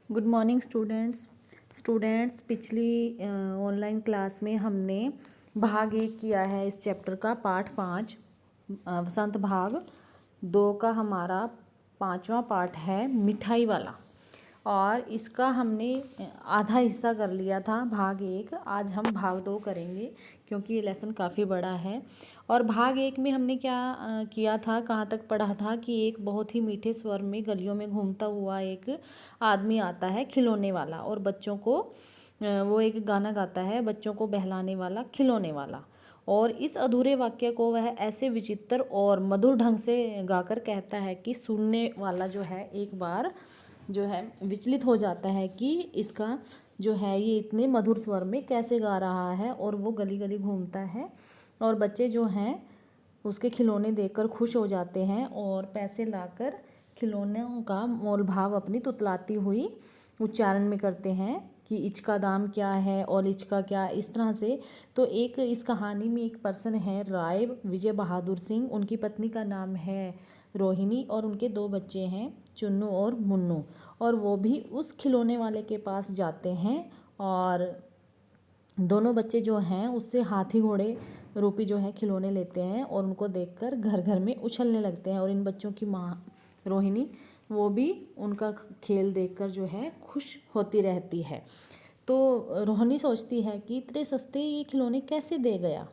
Good morning students पिछली online class में हमने भाग 1 किया है। इस चैप्टर का पाठ 5 वसंत भाग 2 का हमारा 5वां पाठ है मिठाई वाला, और इसका हमने आधा हिस्सा कर लिया था भाग 1। आज हम भाग 2 करेंगे क्योंकि ये लेसन काफ़ी बड़ा है। और भाग 1 में हमने क्या किया था, कहाँ तक पढ़ा था कि एक बहुत ही मीठे स्वर में गलियों में घूमता हुआ एक आदमी आता है खिलौने वाला, और बच्चों को वो एक गाना गाता है, बच्चों को बहलाने वाला खिलौने वाला। और इस अधूरे वाक्य को वह ऐसे विचित्र और मधुर ढंग से गाकर कहता है कि सुनने वाला जो है एक बार जो है विचलित हो जाता है कि इसका जो है ये इतने मधुर स्वर में कैसे गा रहा है। और वो गली गली घूमता है और बच्चे जो हैं उसके खिलौने देखकर खुश हो जाते हैं और पैसे लाकर खिलौनों का मोल भाव अपनी तुतलाती हुई उच्चारण में करते हैं कि इचका दाम क्या है और इचका क्या, इस तरह से। तो एक इस कहानी में एक पर्सन है राय विजय बहादुर सिंह, उनकी पत्नी का नाम है रोहिणी और उनके 2 बच्चे हैं चुन्नू और मुन्नू। और वो भी उस खिलौने वाले के पास जाते हैं और दोनों बच्चे जो हैं उससे हाथी घोड़े रूपी जो है खिलौने लेते हैं और उनको देखकर घर घर में उछलने लगते हैं। और इन बच्चों की माँ रोहिणी वो भी उनका खेल देखकर जो है खुश होती रहती है। तो रोहिणी सोचती है कि इतने सस्ते ये खिलौने कैसे दे गया,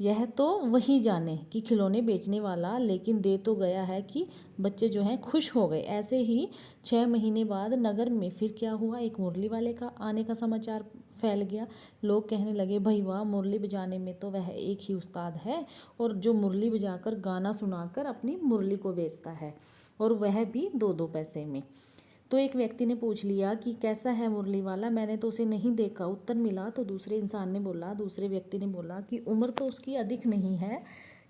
यह तो वही जाने कि खिलौने बेचने वाला, लेकिन दे तो गया है कि बच्चे जो हैं खुश हो गए। ऐसे ही 6 महीने बाद नगर में फिर क्या हुआ, एक मुरली वाले का आने का समाचार फैल गया। लोग कहने लगे भाई वाह, मुरली बजाने में तो वह एक ही उस्ताद है, और जो मुरली बजाकर गाना सुनाकर अपनी मुरली को बेचता है, और वह भी 2-2 पैसे में। तो एक व्यक्ति ने पूछ लिया कि कैसा है मुरली वाला, मैंने तो उसे नहीं देखा। उत्तर मिला तो दूसरे इंसान ने बोला, दूसरे व्यक्ति ने बोला कि उम्र तो उसकी अधिक नहीं है,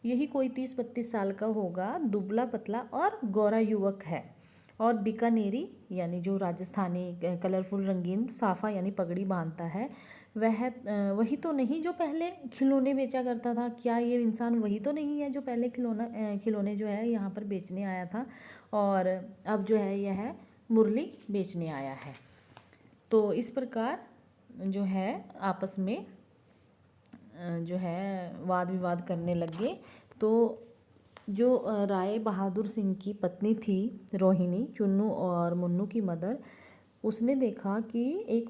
यही कोई 30-32 साल का होगा, दुबला पतला और गोरा युवक है, और बीकानेरी यानी जो राजस्थानी कलरफुल रंगीन साफा यानी पगड़ी बांधता है, वह वही तो नहीं जो पहले खिलौने बेचा करता था। क्या ये इंसान वही तो नहीं है जो पहले खिलौने जो है यहाँ पर बेचने आया था और अब जो है यह मुरली बेचने आया है। तो इस प्रकार जो है आपस में जो है वाद विवाद करने लगे। तो जो राय बहादुर सिंह की पत्नी थी रोहिणी, चुन्नू और मुन्नू की मदर, उसने देखा कि एक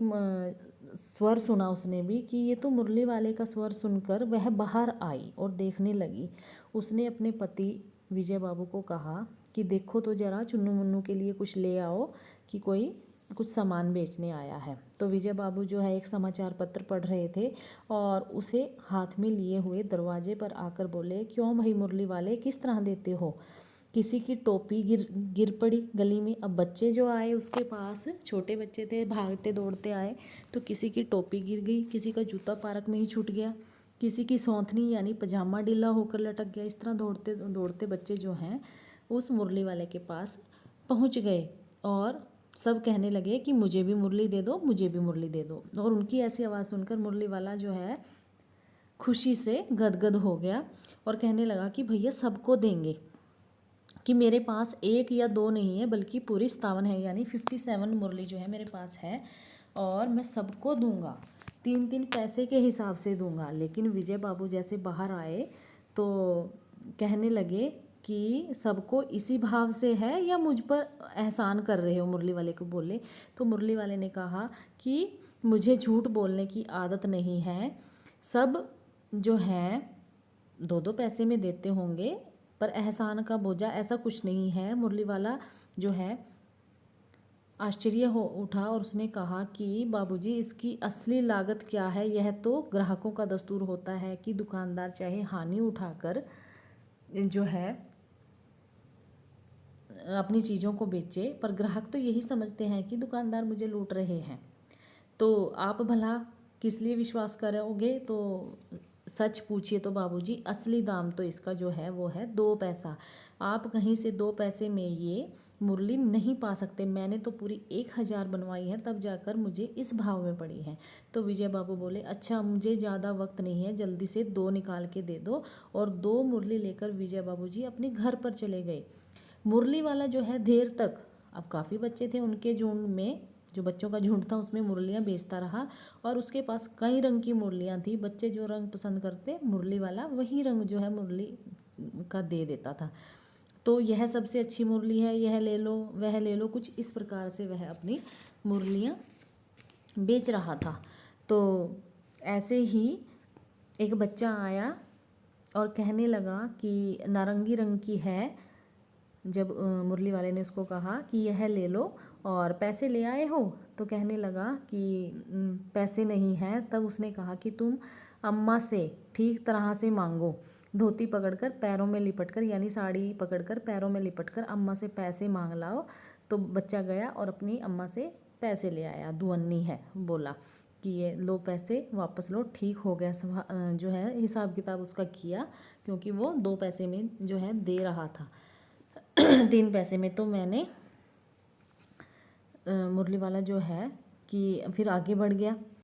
स्वर सुना उसने भी कि ये तो मुरली वाले का स्वर सुनकर वह बाहर आई और देखने लगी। उसने अपने पति विजय बाबू को कहा कि देखो तो ज़रा चुन्नू मुन्नू के लिए कुछ ले आओ कि कोई कुछ सामान बेचने आया है। तो विजय बाबू जो है एक समाचार पत्र पढ़ रहे थे और उसे हाथ में लिए हुए दरवाजे पर आकर बोले, क्यों भाई मुरली वाले, किस तरह देते हो? किसी की टोपी गिर पड़ी गली में। अब बच्चे जो आए उसके पास, छोटे बच्चे थे, भागते दौड़ते आए, तो किसी की टोपी गिर गई, किसी का जूता पार्क में ही छूट गया, किसी की सौंथनी यानी पजामा ढीला होकर लटक गया। इस तरह दौड़ते दौड़ते बच्चे जो हैं उस मुरली वाले के पास पहुंच गए और सब कहने लगे कि मुझे भी मुरली दे दो, मुझे भी मुरली दे दो। और उनकी ऐसी आवाज़ सुनकर मुरली वाला जो है खुशी से गदगद हो गया और कहने लगा कि भैया सबको देंगे, कि मेरे पास 1 या 2 नहीं है बल्कि पूरी 57 है, यानी 57 मुरली जो है मेरे पास है और मैं सबको दूंगा, 3-3 पैसे के हिसाब से दूंगा। लेकिन विजय बाबू जैसे बाहर आए तो कहने लगे कि सबको इसी भाव से है या मुझ पर एहसान कर रहे हो? मुरली वाले को बोले। तो मुरली वाले ने कहा कि मुझे झूठ बोलने की आदत नहीं है, सब जो हैं 2-2 पैसे में देते होंगे, पर एहसान का बोझा ऐसा कुछ नहीं है। मुरली वाला जो है आश्चर्य हो उठा और उसने कहा कि बाबूजी इसकी असली लागत क्या है? यह तो ग्राहकों का दस्तूर होता है कि दुकानदार चाहे हानि उठाकर जो है अपनी चीज़ों को बेचे, पर ग्राहक तो यही समझते हैं कि दुकानदार मुझे लूट रहे हैं। तो आप भला किस लिए विश्वास करोगे? तो सच पूछिए तो बाबूजी असली दाम तो इसका जो है वो है 2 पैसा। आप कहीं से 2 पैसे में ये मुरली नहीं पा सकते। मैंने तो पूरी 1000 बनवाई है, तब जाकर मुझे इस भाव में पड़ी है। तो विजय बाबू बोले, अच्छा मुझे ज़्यादा वक्त नहीं है, जल्दी से 2 निकाल के दे दो। और 2 मुरली लेकर विजय बाबू जी अपने घर पर चले गए। मुरली वाला जो है देर तक अब काफ़ी बच्चे थे, उनके झुंड में, जो बच्चों का झुंड था उसमें मुरलियाँ बेचता रहा और उसके पास कई रंग की मुरलियाँ थी। बच्चे जो रंग पसंद करते मुरली वाला, वही रंग जो है मुरली का दे देता था। तो यह सबसे अच्छी मुरली है, यह ले लो, वह ले लो, कुछ इस प्रकार से वह अपनी मुरलियाँ बेच रहा था। तो ऐसे ही एक बच्चा आया और कहने लगा कि नारंगी रंग की है। जब मुरली वाले ने उसको कहा कि यह ले लो और पैसे ले आए हो, तो कहने लगा कि पैसे नहीं हैं। तब उसने कहा कि तुम अम्मा से ठीक तरह से मांगो, धोती पकड़कर पैरों में लिपटकर, यानी साड़ी पकड़कर पैरों में लिपटकर अम्मा से पैसे मांग लाओ। तो बच्चा गया और अपनी अम्मा से पैसे ले आया। दुअन्नी है, बोला कि ये लो पैसे वापस लो। ठीक हो गया, जो है हिसाब किताब उसका किया, क्योंकि वो 2 पैसे में जो है दे रहा था 3 पैसे में। तो मैंने मुरली वाला जो है कि फिर आगे बढ़ गया।